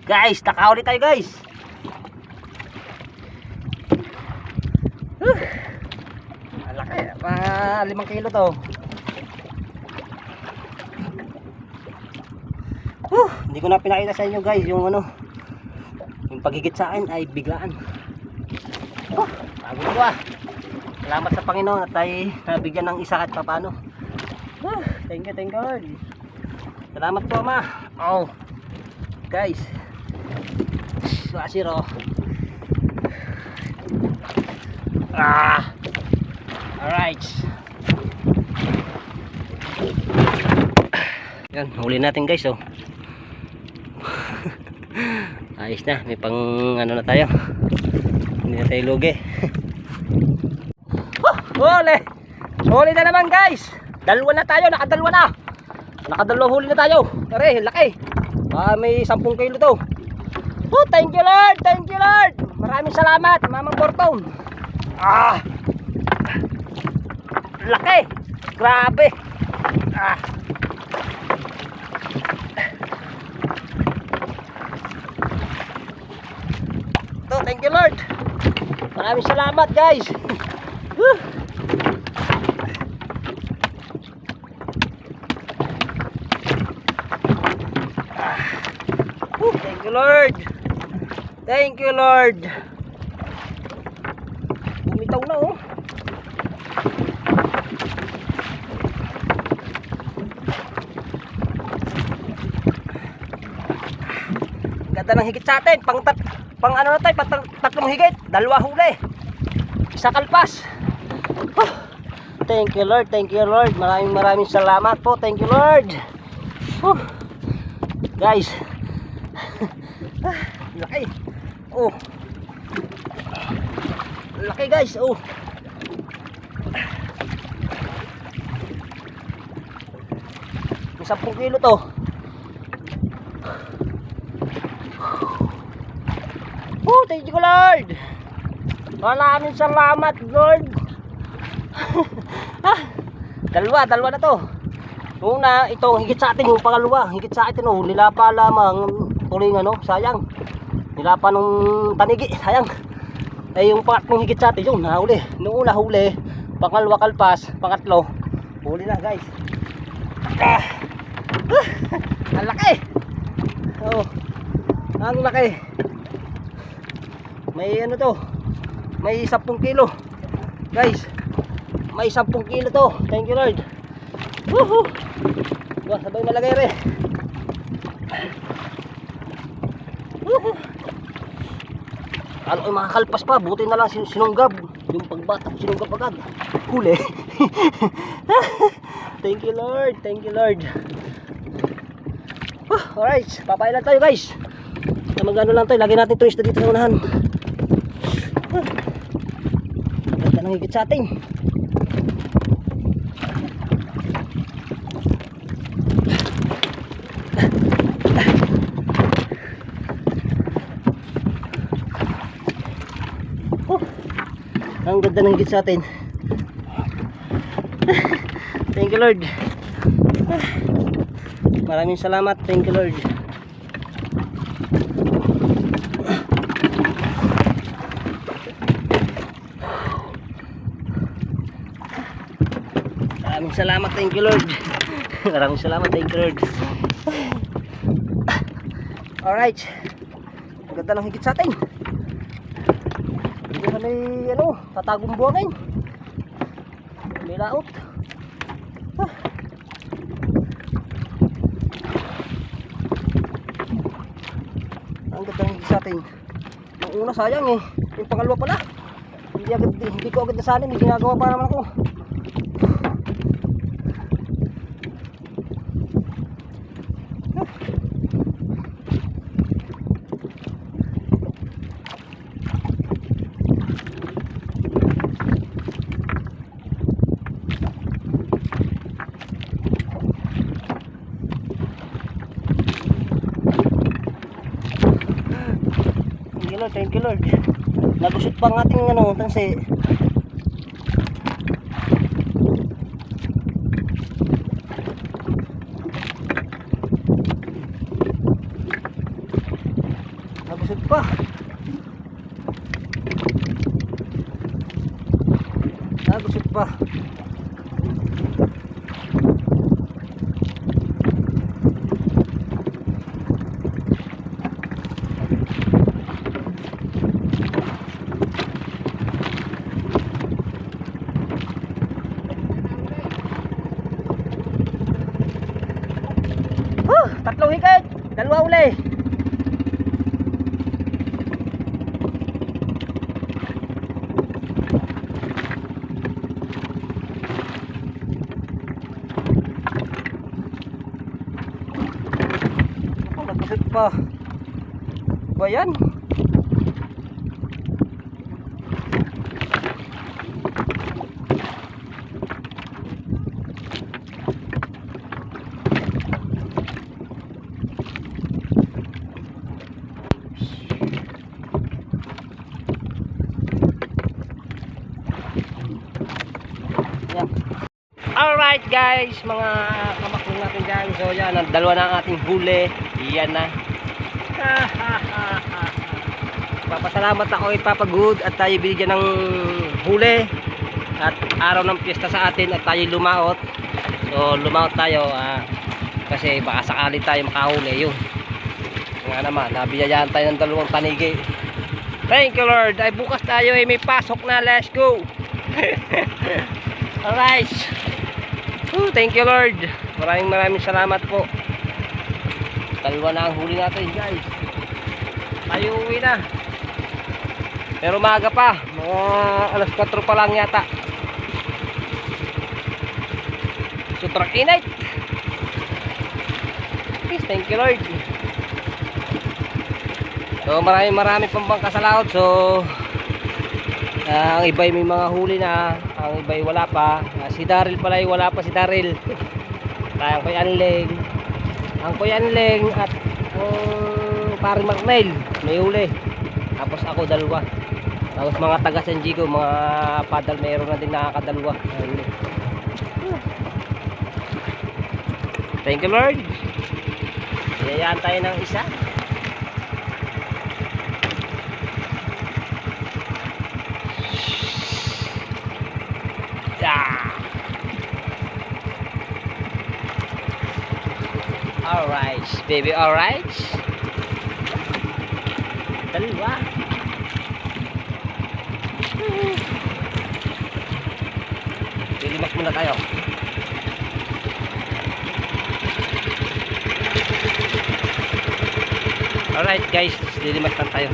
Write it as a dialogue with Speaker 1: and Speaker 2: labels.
Speaker 1: Guys, nakahuli tayo guys. Ang laki, 5 kilo to. Hindi ko na pinakita sa inyo guys yung ano, yung paghigit sa akin ay biglaan. Bago ko Salamat sa Panginoon at tayo nabigyan ng isa kahit paano. Thank you Lord. Salamat po Ama. Oh guys, swasiro. Alright. Yan, huli natin guys oh. Ayos na, may pang ano na tayo. Hindi na tayo lugi. Huli! Huli na naman guys. Dalawa na tayo, nakadalawa na. Nakadalawa huli na tayo. Tare, laki. May 10 kilo to. Thank you Lord, thank you Lord. Maraming salamat, Mamang Bortong. Laki. Grabe. Thank you Lord. Maraming salamat guys. Thank you Lord. Thank you Lord. Bumitaw na oh. Ganda ng higit sa atin. Pang ano na tayo, tatlong higit, 2 huli, 1 kalpas. Thank you Lord, thank you Lord. Maraming salamat po. Thank you Lord. Guys. Laki. Laki guys. May 10 kilo to. Thank you Lord. Maraming salamat Lord. Dalawa na to. Una, ito higit sa atin yung pangalawa. Higit sa atin oh, nilapa lamang tuling ano, sayang. Nilapa nung tanigi, sayang. Yung pangatlong higit sa atin yung nahuli. Nung una huli, pangalawa kalpas, pangatlo huli na guys. Ang laki. Ang laki. May ano to, may 10 kilo guys, may 10 kilo to. Thank you Lord. Sabay malagay rin. Ano makakalpas pa, buti na lang sinunggab. Yung pagbatak sinunggab agad, huli. Thank you Lord, thank you Lord. Alright, papailan tayo guys. Magano lang tayo, lagyan natin ito isda dito sa unahan. Ganda ng higit sa atin. Ang ganda ng higit sa atin. Thank you Lord. Maraming salamat. Thank you Lord. Maraming salamat, thank you Lord. Maraming salamat, thank you Lord. Alright. Maganda ng higit sa atin. Hindi na may ano, tatagong buwangin. May laot. Ang ganda ng higit sa atin. Ang una sayang eh, yung pangalawa pala hindi ko agad nasanin, may ginagawa pa naman ako. Thank you Lord. Nagusot pa ang ating ano, tansi. Nagkusog pa. Nagkusog pa. Tatlong higit, dalawa uli. Nagkusot pa. Ba yan? Alright guys, mga kamakling natin dyan. So yan, ang dalawa na ang ating huli. Yan na. Papasalamat ako kay Papa Good at tayo binigyan ng huli. At araw ng piyesta sa atin at tayo lumaot. So lumaot tayo kasi baka sakali tayo makahuli. Yun nga naman, nabiyayaan tayo ng dalawang tanigi. Thank you Lord. Ay bukas tayo may pasok na. Let's go. Alright. Thank you Lord. Maraming salamat po. Dalawa na ang huli natin guys. Tayo uwi na. Pero maaga pa. Mga alas 4 pa lang yata. Sobrang init. Please, thank you Lord. So marami pang bangkasalaot. So ang iba may mga huli na, ang iba wala pa. Si Daryl pala wala pa si Daryl. Kaya ang Kuya Anling, at paring Marnel may huli. Tapos ako dalawa. Tapos mga taga San Diego, mga paddle mayroon na din nakakadalawa. Thank you Lord. Yayaan tayo ng isa. Alright, baby, alright. Dalawa. Lilimak muna tayo. Alright guys, lilimak lang tayo.